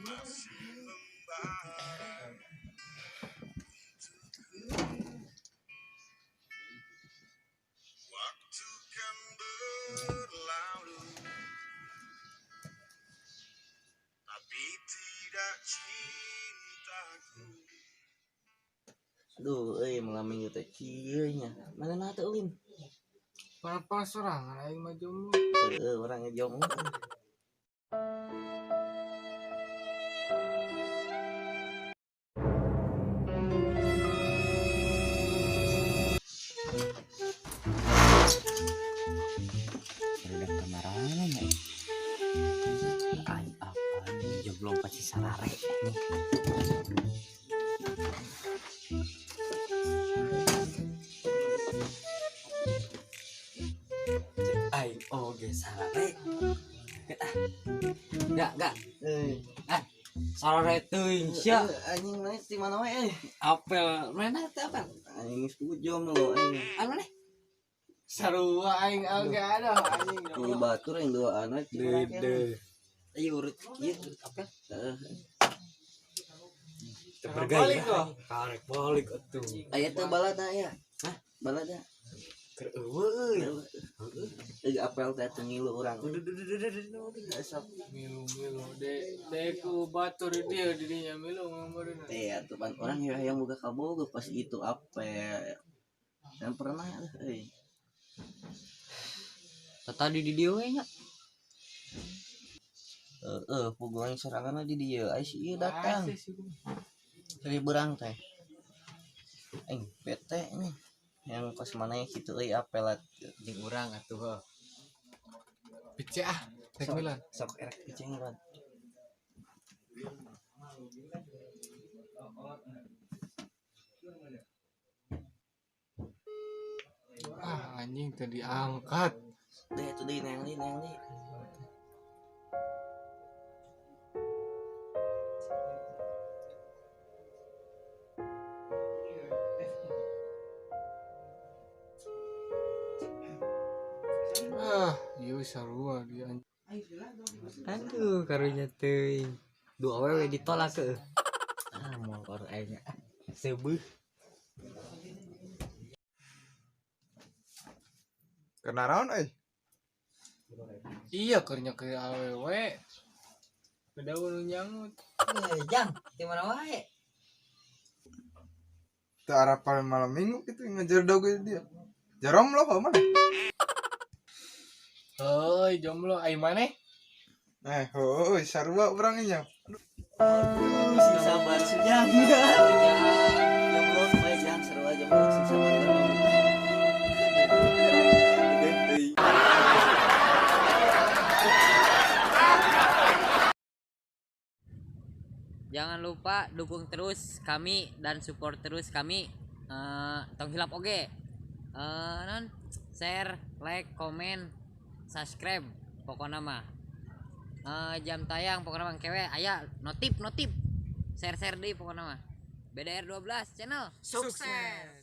Waktu kan berlalu, tapi tidak cintaku. Aduh, malam minggu teh kieu nya. Mana na teh ulin? Pas sorangan aing mah jomblo. Orangnya jomblo. Udah kemarahan ya. Ay, apa nih jomblo pasti sarare nih. Ay, oge sarare. Enggak. Sarare teuing sia. Anjing mah di mana wae? Apel, mana teh apel? Anjing geus jomblo anjing. Anu nih? Sarua aing oge ada anjing. Di batur yang dua anak Dede. Ayo urut kieu apel. Balik kok. Karek balik atuh. Aya teh balada ya. Hah? Balada. Keur eueuh euy. Apel teh teu ngilu urang. Milu deku batur dia dirinya milu ngomongin. Atuh pan orang yang boga kaboga pas itu apel. Dan pernah tadi di dia we nya. pugulan serangan di dia. Ai si ieu datang. Dari berang teh. Bete nih. Yang kos mana kitu euy apelat Jeung urang atuh. Pice tek milan. Sok erek picing kan. Anjing tadi angkat. Deh tuh di neng di. Ieu sarua dia. Aduh karunya teuing. Dua awewe ditolak ke. Motor aing sebeuh. Kena naon Iya kernya ke awewe. Kedaun nyangut. Jang, di mana wae? Teu harapan malam minggu gitu ngejar doge dia. Jarom lo mana? Heuy jomblo ai maneh? Heuy sarua urangnya. Si sabar sejam. Jomblo supaya jang seru aja jomblo si sabar. Jangan lupa dukung terus kami dan support terus kami. Tong hilap oge. Non share, like, komen, subscribe pokoknya mah. Jam tayang pokoknya mah kewe aya notif. Share deui pokoknya mah. BDR 12 channel Sukses.